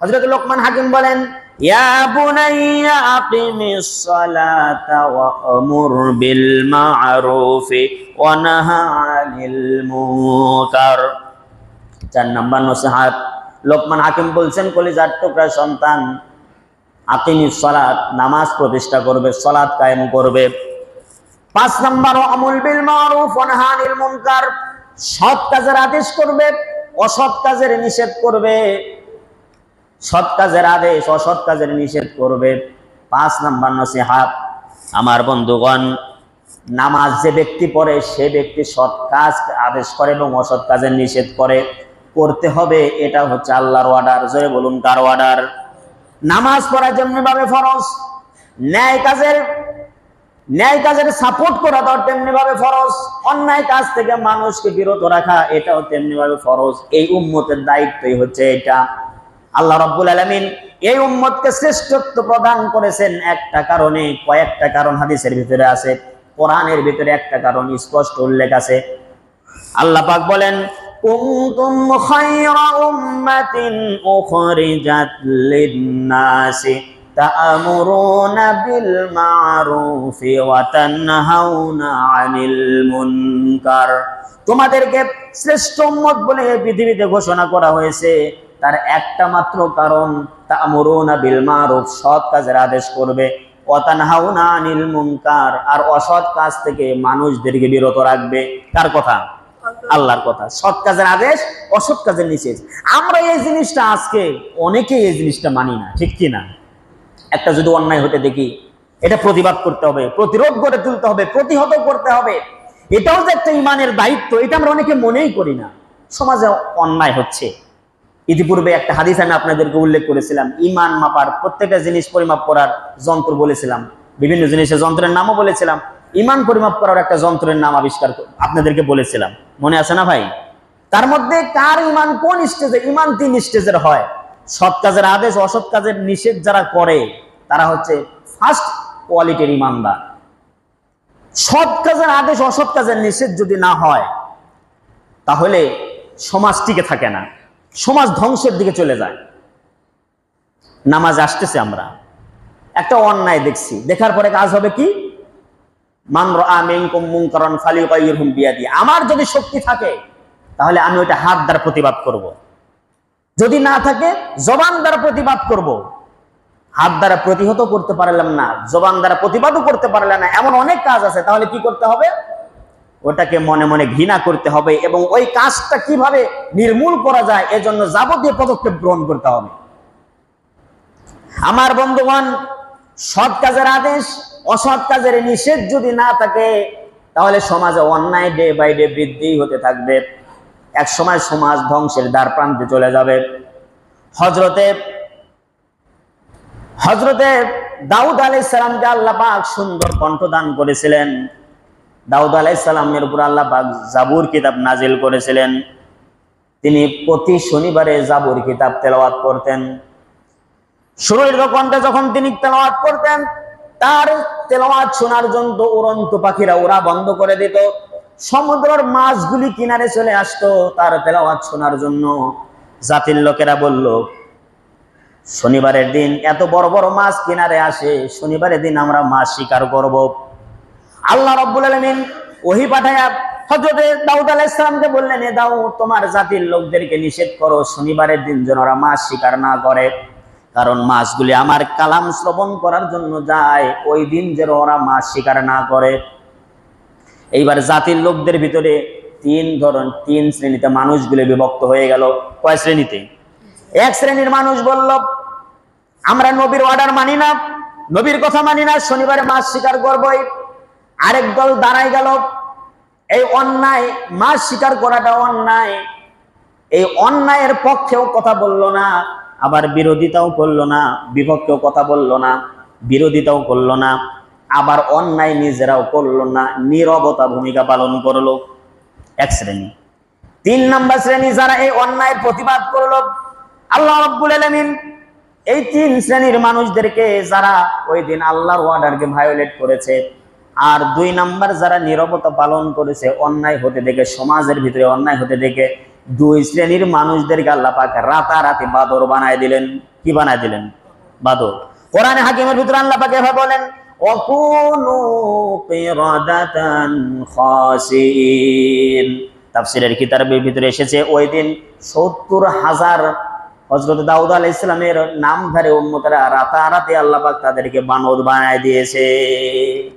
হযরত লোকমান হাকিম বলেন, ইয়া বুনাইয়া আকিমিস সালাতা ওয়া আমুর বিল মা'রুফি ওয়া নাহা আনিল মুনকার। 4 নাম্বার নসিহত, লোকমান হাকিম বলছেন, কলিজার টুকরা সন্তান, আকিমিস সালাত, নামাজ প্রতিষ্ঠা করবে, সালাত কায়েম করবে। 5 নাম্বার, আমুল বিল মা'রুফ ওয়া নাহা আনিল মুনকার, সৎ কাজের আদেশ করবে, অসৎ কাজের নিষেধ করবে। সৎ কাজের আদেশ, অসৎ কাজের নিষেধ করবে। 5 নাম্বার নসিহত, আমার বন্ধুগণ, নামাজ যে ব্যক্তি পড়ে সে ব্যক্তি সৎ কাজ আদেশ করে এবং অসৎ কাজের নিষেধ করে, করতে হবে। এটা হচ্ছে আল্লাহর অর্ডার। জোরে বলুন, কার অর্ডার? নামাজ পড়া যেমনি ভাবে ফরজ, ন্যায় কাজের সাপোর্ট করা তেমনি ভাবে ফরজ, অন্যায় কাজ থেকে মানুষকে বিরত রাখা এটাও তেমনি ভাবে ফরজ। এই উম্মতের দায়িত্বই হচ্ছে এটা। আল্লাহ রাব্বুল আলামিন এই উম্মতকে শ্রেষ্ঠত্ব প্রদান করেছেন একটা কারণে, কয়েকটা কারণ হাদিসের ভিতরে আছে, কোরআনের ভিতরে একটা কারণ স্পষ্ট উল্লেখ আছে। আল্লাহ পাক বলেন, কুনতুম খায়রা উম্মাতিন উখরিজাত লিন-নাসি তা'মুরুনা বিল মা'রুফি ওয়া তানহাউনা আনিল মুনকার। তোমাদেরকে শ্রেষ্ঠ উম্মত বলে পৃথিবীতে ঘোষণা করা হয়েছে, তার একটা মাত্র কারণ, তা'মুরুনা বিল মা'রুফ, সৎ কাজের আদেশ করবে, ওয়া তানহাউনা আনিল মুনকার, আর অসৎ কাজ থেকে মানুষদেরকে বিরত রাখবে। কার কথা? আল্লাহর কথা। সৎ কাজের আদেশ, অসৎ কাজের নিষেধ। আমরা এই জিনিসটা আজকে অনেকেই এই জিনিসটা মানি না, ঠিক কি না? একটা যদি অন্যায় হতে দেখি, এটা প্রতিবাদ করতে হবে, প্রতিরোধ করে তুলতে হবে, প্রতিহত করতে হবে। এটাও যে একটা ইমানের দায়িত্ব, এটা আমরা অনেকে মনেই করি না। সমাজে অন্যায় হচ্ছে, ইতিপূর্বে একটা হাদিস আমি আপনাদেরকে উল্লেখ করেছিলাম, ইমান মাপার, প্রত্যেকটা জিনিস পরিমাপ করার যন্ত্র বলেছিলাম, বিভিন্ন জিনিসের যন্ত্রের নামও বলেছিলাম। ইমান পরিমাপ করার একটা যন্ত্রের নাম আবিষ্কার আপনাদেরকে বলেছিলাম, মনে আছে না ভাই? তার মধ্যে কার ইমান কোন স্টেজে? ইমান 3 স্টেজের হয়। সৎ কাজের আদেশ, অসৎ কাজের নিষেধ যারা করে তারা হচ্ছে ফার্স্ট কোয়ালিটির ইমানদার। সৎ কাজের আদেশ, অসৎ কাজের নিষেধ যদি না হয় তাহলে সমাজ টিকে থাকে না, সমাজ ধ্বংসের দিকে চলে যায়। নামাজ আসতেছে, আমরা একটা অন্যায় দেখছি, দেখার পরে কাজ হবে কি? মান রাআ মিনকুম মুনকারান ফালিয়ুগাইয়িরহু বিয়াদি। আমার যদি শক্তি থাকে তাহলে আমি ওইটা হাত দ্বারা প্রতিবাদ করব, যদি না থাকে জবান দ্বারা প্রতিবাদ করব। হাত দ্বারা প্রতিহত করতে পারলাম না, জবান দ্বারা প্রতিবাদও করতে পারলাম না, এমন অনেক কাজ আছে, তাহলে কি করতে হবে? ওটাকে মনে মনে ঘৃণা করতে হবে এবং ওই কাজটা কিভাবে নির্মূল করা যায় এজন্য যাবতীয় পদক্ষেপ গ্রহণ করতে হবে। আমার বন্ধুগণ, সৎ কাজের আদেশ, অসৎ কাজের নিষেধ যদি না থাকে তাহলে সমাজে অন্যায় ডে বাই ডে বৃদ্ধি হতে থাকবে। এক সময় সমাজ ধ্বংসের দ্বার প্রান্তে চলে যাবে। হযরতে দাউদ আলাইহিস সালামকে আল্লাহ পাক সুন্দর কণ্ঠদান করেছিলেন। দাউদ আলাইহিস সালামের উপর আল্লাহ পাক জাবুর কিতাব নাজিল করেছিলেন। তিনি প্রতি শনিবারে জাবুর কিতাব তেলাওয়াত করতেন। সুরের কণ্ঠে যখন তিনি তেলাওয়াত করতেন, তার তেলাওয়াত শোনার জন্য উড়ন্ত পাখিরা ওরা বন্ধ করে দিত। সমুদ্রের মাছগুলি কিনারে চলে আসতো তার তেলাওয়াত শোনার জন্য। জাতির লোকেরা বলল, শনিবারের দিন এত বড় বড় মাছ কিনারে আসে, শনিবারের দিন আমরা মাছ শিকার করব। আল্লাহ রাব্বুল আলামিন ওহী পাঠায়া হযরত দাউদ আলাইহিস সালামকে বললেন, এ দাউদ, তোমার জাতির লোকদেরকে নিষেধ করো শনিবারের দিন যেন ওরা মাছ শিকার না করে, কারণ মাছগুলি আমার কালাম শ্রবণ করার জন্য যায়, ওই দিন যেন ওরা মাছ শিকার না করে। এইবার জাতির লোকদের ভিতরে 3 শ্রেণীতে মানুষগুলি বিভক্ত হয়ে গেল। কয় শ্রেণীতে? এক শ্রেণীর মানুষ বলল, আমরা নবীর অর্ডার মানি না, নবীর কথা মানি না, শনিবারে মাছ শিকার করবই। আরেক দল দাঁড়াই গেল, এই অন্যায়, মাছ শিকার করাটা অন্যায়, এই অন্যায়ের পক্ষেও কথা বলল না, আবার বিরোধিতাও করলো না, বিপক্ষেও কথা বললো না, বিরোধিতাও করলো না, আবার অন্যায় নিজেরাও করলো না, নীরবতা ভূমিকা পালন করলো। এক শ্রেণী। 3 নম্বর শ্রেণী যারা এই অন্যায়ের প্রতিবাদ করলো, আল্লাহ রাব্বুল আলামিন এই 3 শ্রেণীর মানুষদেরকে, যারা ওই দিন আল্লাহর অর্ডারকে ভায়োলেট করেছে, আর 2 নম্বর যারা নীরবতা পালন করেছে, অন্যায় হতে দেখে, সমাজের ভিতরে অন্যায় হতে দেখে, 2 শ্রেণীর মানুষদেরকে আল্লাহ পাক রাতারাতি বাদর বানায় দিলেন। কি বানায় দিলেন? বাদর। কোরআনে হাকিমের ভিতরে আল্লাহ পাক এভাবে বলেন, ওয়াকুনু কিরাদাতান খাসিন। তাফসীরের কিতাবের ভিতরে এসেছে ওই দিন ৭০,০০০ হযরত দাউদ আলাইহিস সালামের নামধারী উম্মতেরা রাতারাতি আল্লাহ পাক তাদেরকে বানর বানায় দিয়েছে।